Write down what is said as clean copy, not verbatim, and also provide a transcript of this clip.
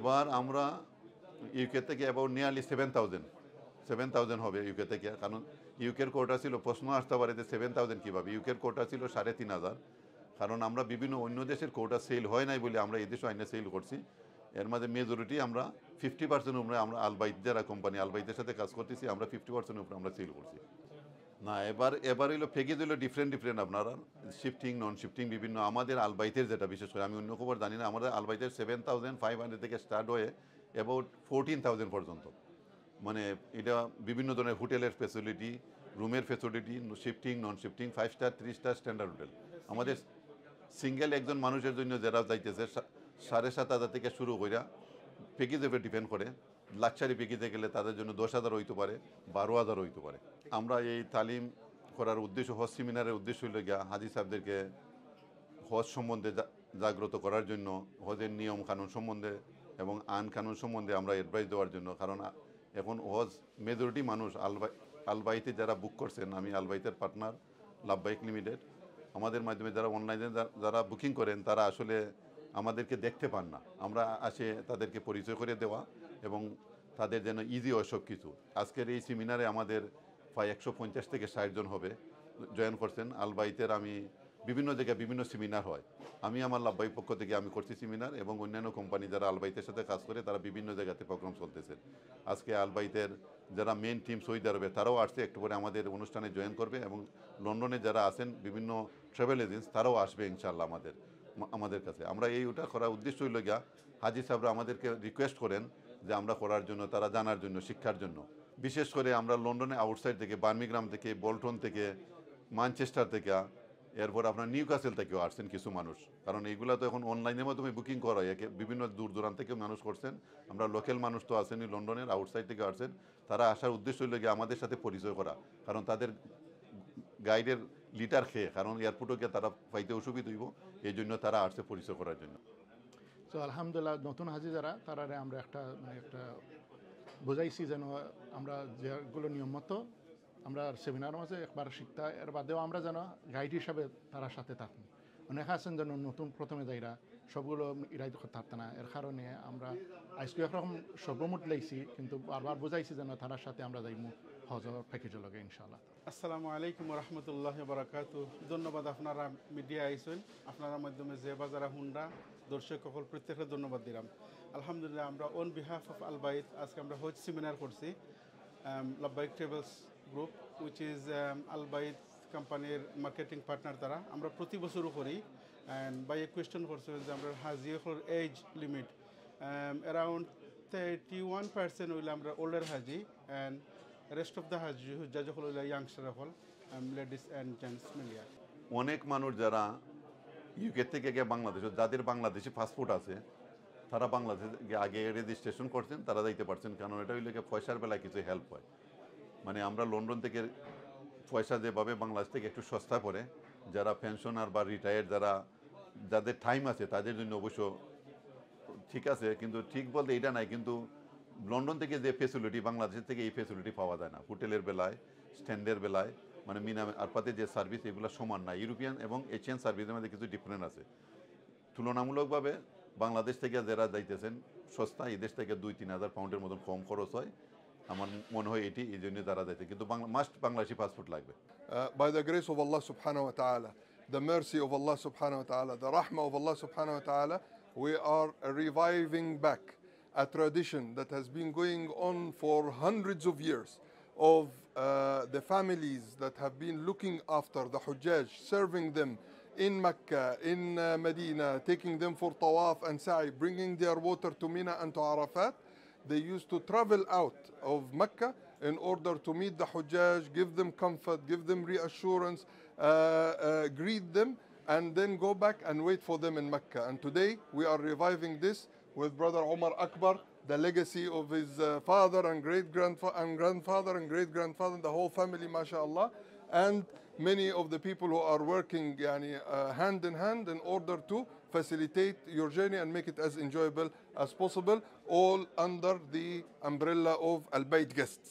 এবার আমরা ইউকে থেকে অ্যাবাউট নিয়ারলি 7,000 হবে ইউকে থেকে, কারণ ইউকের কোটা ছিল, প্রশ্ন আসতে পারে যে 7,000 কীভাবে, ইউকের কোটা ছিল 3,500, কারণ আমরা বিভিন্ন অন্য দেশের কোটা সেল হয় নাই বলে আমরা এই দেশে আইনে সেল করছি। এর মাঝে মেজরিটি আমরা 50% উপরে আমরা আলবাইত যারা কোম্পানি আলবাইতের সাথে কাজ করতেছি আমরা 50% উপরে আমরা সেল করছি। না এবার হইলো প্যাকেজ হইলো ডিফারেন্ট আপনারা শিফটিং নন শিফটিং বিভিন্ন আমাদের আলবাইতের যেটা বিশেষ করে আমি অন্য খবর জানি না, আমাদের আলবাইতের 7,500 থেকে স্টার্ট হয়ে অ্যাবাউট 14,000 পর্যন্ত, মানে এটা বিভিন্ন ধরনের হোটেলের ফ্যাসিলিটি, রুমের facility, shifting non shifting, 5 star 3 star standard hotel. আমাদের সিঙ্গেল একজন মানুষের জন্য যারা যাইতেছে 7,500 থেকে শুরু কইরা প্যাকেজের উপরে ডিপেন্ড করে। লাক্সারি প্যাকেজে গেলে তাদের জন্য 10,000 হইতে পারে, 12,000 হইতে পারে। আমরা এই তালিম করার উদ্দেশ্য, হজ সেমিনারের উদ্দেশ্য হইল গিয়া হাজি সাহেবদেরকে হজ সম্বন্ধে জাগ্রত করার জন্য, হজের নিয়ম কানুন সম্বন্ধে এবং আইন কানুন সম্বন্ধে আমরা অ্যাডভাইস দেওয়ার জন্য। কারণ এখন হজ মেজরিটি মানুষ আলবাইতে যারা বুক করছেন, আমি আলবাইতের পার্টনার লাভবাইক লিমিটেড, আমাদের মাধ্যমে যারা অনলাইনে যারা বুকিং করেন তারা আসলে আমাদেরকে দেখতে পান না, আমরা আসে তাদেরকে পরিচয় করে দেওয়া এবং তাদের যেন ইজি হয় সব কিছু। আজকের এই সেমিনারে আমাদের প্রায় 150 থেকে 60 জন হবে জয়েন করছেন। আলবাইতের আমি বিভিন্ন জায়গায় বিভিন্ন সেমিনার হয়, আমি আমার লাভবাই পক্ষ থেকে আমি করছি সেমিনার, এবং অন্যান্য কোম্পানি যারা আলবাইতের সাথে কাজ করে তারা বিভিন্ন জায়গাতে প্রোগ্রাম চলতেছে। আজকে আলবাইতের যারা মেন টিম সৌদি আরবে তারাও আসছে, একটু পরে আমাদের অনুষ্ঠানে জয়েন করবে, এবং লন্ডনে যারা আছেন বিভিন্ন ট্রাভেল এজেন্সি তারাও আসবে ইনশাআল্লাহ আমাদের কাছে। আমরা ওটা করার উদ্দেশ্য হইল গিয়া হাজি সাহেবরা আমাদেরকে রিকোয়েস্ট করেন যে আমরা করার জন্য, তারা জানার জন্য, শিক্ষার জন্য। বিশেষ করে আমরা লন্ডনে আউটসাইড থেকে, বার্মিংহাম থেকে, বল্টন থেকে, ম্যানচেস্টার থেকে, এরপর আপনার নিউক্যাসল থেকেও আসছেন কিছু মানুষ, কারণ এইগুলো তো এখন অনলাইনের মাধ্যমে বুকিং করা হয়, বিভিন্ন দূর দূরান্ত থেকে মানুষ করছেন। আমরা লোকাল মানুষ তো আসেনি, লন্ডনের আউটসাইড থেকে আসছেন। তারা আসার উদ্দেশ্য হইল গিয়ে আমাদের সাথে পরিচয় করা, কারণ তাদের গাইডের লিটার খেয়ে, কারণ এয়ারপোর্টে গিয়ে তারা পাইতে অসুবিধা হইব, এই জন্য তারা আসছে পরিচয় করার জন্য। তো আলহামদুলিল্লাহ নতুন হাজি যারা তারা আমরা একটা বোঝাইছি যেন আমরা যেগুলো নিয়ম মতো আমরা সেমিনার মাঝে একবার শিখতা, এর বাদেও আমরা যেন গাইড হিসাবে তার সাথে থাকি। অনেক আছেন যেন নতুন প্রথমে যাইরা সবগুলো ইরাই থাকতে না, এর কারণে আমরা আজকে একরকম সর্বমুট লাইছি, কিন্তু বারবার বোঝাইছি যেন তার সাথে আমরা যাইমু হজ প্যাকেজের লগে ইনশাআল্লাহ। আসসালামু আলাইকুম রহমতুল্লাহ বারাকাতু। ধন্যবাদ আপনারা মিডিয়া আইসেন, আপনার মাধ্যমে যে বাজারা হুন্ডা দর্শক সকল প্রত্যেকটা ধন্যবাদ দিলাম। আলহামদুলিল্লাহ আমরা অন বিহাফ অফ আলবাইত আজকে আমরা হজ সেমিনার করছি লাভবাইক ট্রাভেলস গ্রুপ, উইচ ইজ আলবাইত কোম্পানির মার্কেটিং পার্টনার। তারা আমরা প্রতি বছরও করি। অ্যান্ড বাই এ কোয়েশ্চেন করছে যে আমরা হাজির এজ লিমিট অ্যারাউন্ড 31% হইলে আমরা ওল্ডার হাজি, অ্যান্ড রেস্ট অফ দ্য হাজি হুজ্জাজ হল ইয়াংস্টার হল, লেডিস অ্যান্ড জেন্টস মিলিয়া। অনেক মানুষ যারা ইউকে থেকে গিয়ে বাংলাদেশে, যাদের বাংলাদেশি পাসপোর্ট আছে, তারা বাংলাদেশে আগে রেজিস্ট্রেশন করছেন, তারা যাইতে পারছেন, কারণ এটা হইলে পয়সার বেলায় কিছু হেল্প হয়। মানে আমরা লন্ডন থেকে পয়সা যেভাবে বাংলাদেশ থেকে একটু সস্তা পড়ে, যারা পেনশনার বা রিটায়ার্ড যাদের টাইম আছে তাদের জন্য অবশ্য ঠিক আছে, কিন্তু ঠিক বলতে এটা নাই। কিন্তু লন্ডন থেকে যে ফেসিলিটি বাংলাদেশের থেকে এই ফেসিলিটি পাওয়া যায় না, হোটেলের বেলায়, স্ট্যান্ডের বেলায়, মানে আরপাতে যে সার্ভিস এগুলো সমান না। ইউরোপিয়ান এবং এশিয়ান সার্ভিসের মধ্যে কিছু ডিফারেন্স আছে। তুলনামূলকভাবে বাংলাদেশ থেকে যারা যাইতেছেন সস্তা, এই দেশ থেকে 2-3 হাজার পাউন্ডের মতন কম খরচ হয় আমার মনে হয়, এটি এই জন্য তারা যাইতে, কিন্তু মাস্ট বাংলাদেশি পাসপোর্ট লাগবে। By the grace of Allah subhanahu wa ta'ala, the mercy of Allah subhanahu wa ta'ala, the rahmah of Allah subhanahu wa ta'ala, we are reviving back a tradition that has been going on for hundreds of years of the families that have been looking after the Hujjaj, serving them in Mecca, in Medina, taking them for tawaf and sa'i, bringing their water to Mina and to Arafat. They used to travel out of Mecca in order to meet the Hujjaj, give them comfort, give them reassurance, greet them, and then go back and wait for them in Mecca. And today we are reviving this with Brother Omar Akbar, the legacy of his father and grandfather and great-grandfather, the whole family, mashallah, and many of the people who are working hand in hand in order to facilitate your journey and make it as enjoyable as possible, all under the umbrella of Al Bayt guests.